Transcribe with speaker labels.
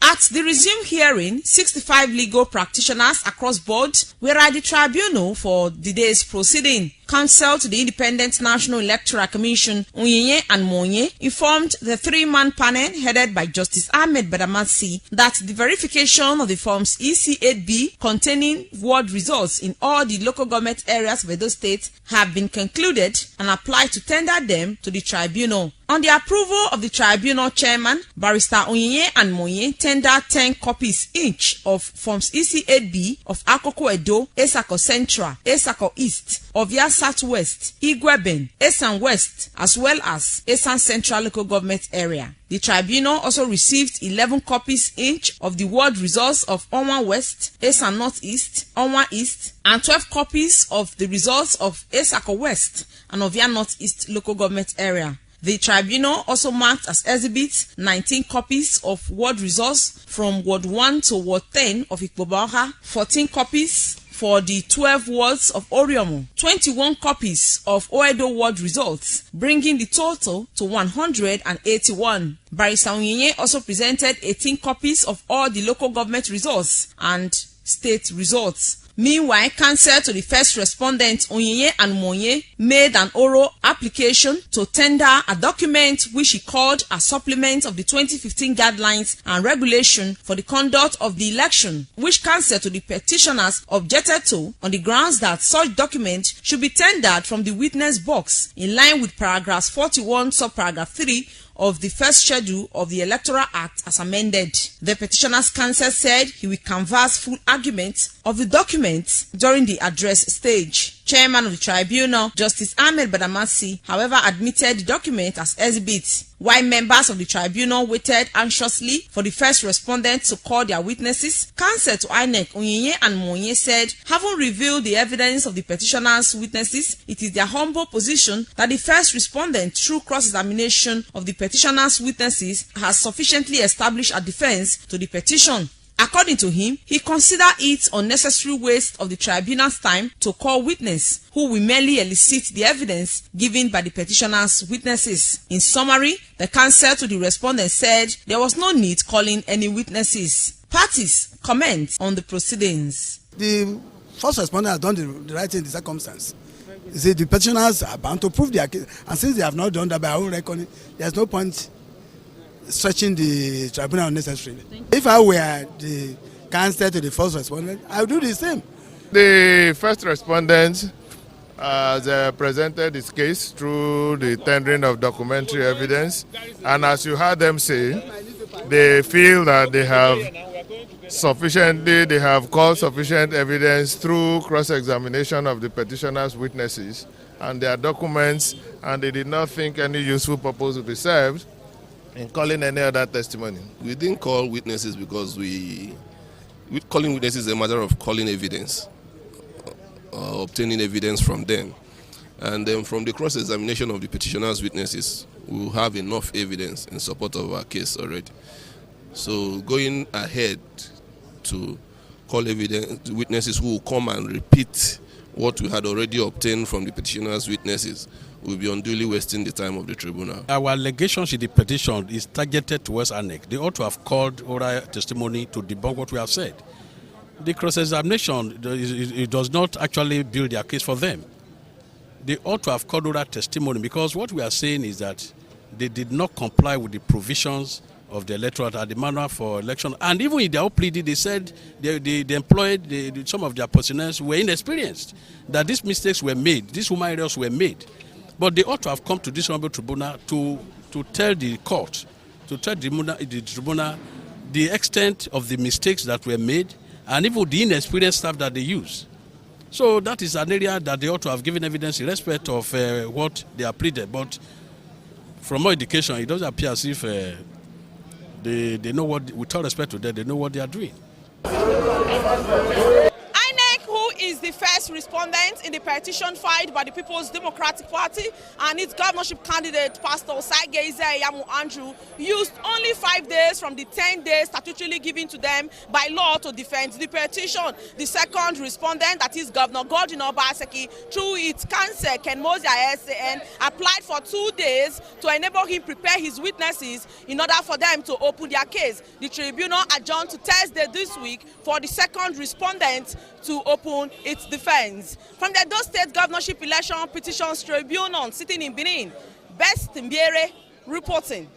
Speaker 1: At the resumed hearing, 65 legal practitioners across board were at the tribunal for the day's proceeding. Counsel to the Independent National Electoral Commission, Ize-Iyamu and Mbiere, informed the three-man panel headed by Justice Ahmed Badamasi that the verification of the forms EC8B containing ward results in all the local government areas of Edo State have been concluded and applied to tender them to the tribunal. On the approval of the tribunal chairman, Barrister Ize-Iyamu and Mbiere tendered 10 copies each of forms EC8B of Akoko Edo, Esako Central, Esako East, Ovia Southwest, Igweben, Esan West, as well as Esan Central local government area. The tribunal also received 11 copies each of the ward results of Onwa West, Esan Northeast, Onwa East, and 12 copies of the results of Esako West and Ovia Northeast local government area. The tribunal also marked as exhibits 19 copies of ward results from Ward 1 to Ward 10 of Ikpobaha, 14 copies for the 12 wards of Oriomo, 21 copies of Oedo ward results, bringing the total to 181. Barrister Ize-Iyamu also presented 18 copies of all the local government results and state results. Meanwhile, counsel to the first respondent, Ize-Iyamu and Mbiere, made an oral application to tender a document which he called a supplement of the 2015 guidelines and regulation for the conduct of the election, which counsel to the petitioners objected to on the grounds that such document should be tendered from the witness box in line with paragraphs 41 subparagraph 3 of the first schedule of the Electoral Act as amended. The petitioner's counsel said he will canvass full arguments of the document during the address stage. Chairman of the tribunal, Justice Ahmed Badamasi, however, admitted the document as exhibits, while members of the tribunal waited anxiously for the first respondent to call their witnesses. Counsel to INEC, Ize-Iyamu and Mbiere, said, having reviewed the evidence of the petitioner's witnesses, it is their humble position that the first respondent, through cross-examination of the petitioner's witnesses, has sufficiently established a defense to the petition. According to him, he considered it unnecessary waste of the tribunal's time to call witness who will merely elicit the evidence given by the petitioner's witnesses. In summary, the counsel to the respondent said there was no need calling any witnesses. Parties comment on the proceedings.
Speaker 2: The first respondent has done the right thing in the circumstance. You see, the petitioners are bound to prove their case, and since they have not done that by our own reckoning, there is no point stretching the tribunal unnecessarily. If I were the counsel to the first respondent, I would do the same.
Speaker 3: The first respondent has presented his case through the tendering of documentary evidence, and as you heard them say, they feel that they have called sufficient evidence through cross-examination of the petitioner's witnesses and their documents, and they did not think any useful purpose would be served in calling any other testimony.
Speaker 4: We didn't call witnesses because calling witnesses is a matter of calling evidence, obtaining evidence from them. And then from the cross-examination of the petitioner's witnesses, we will have enough evidence in support of our case already. So going ahead to call witnesses who will come and repeat what we had already obtained from the petitioner's witnesses will be unduly wasting the time of the tribunal. Our allegations in the petition is targeted towards INEC. They ought to have called oral testimony to debunk what we have said. The cross-examination, it does not actually build their case for them. They ought to have called oral testimony because what we are saying is that they did not comply with the provisions of the Electoral and the manual for election. And even in their own plea, they said they employed some of their personnel were inexperienced, that these mistakes were made, these human errors were made. But they ought to have come to this honorable tribunal to tell the court, to tell the tribunal the extent of the mistakes that were made and even the inexperienced staff that they use. So that is an area that they ought to have given evidence in respect of what they are pleaded. But from my indication, it doesn't appear as if they know what, with all respect to them, they know what they are doing.
Speaker 1: INEC, who is the the first respondent in the petition filed by the People's Democratic Party, and its governorship candidate, Pastor Osagie Ize-Iyamu Andrew, used only 5 days from the 10 days statutorily given to them by law to defend the petition. The second respondent, that is Governor Godwin Obaseki, through its counsel, Kenmozia SAN, applied for 2 days to enable him prepare his witnesses in order for them to open their case. The tribunal adjourned to Thursday this week for the second respondent to open its defense. From the Edo State Governorship Election Petitions Tribunal sitting in Benin, Best Mbiere reporting.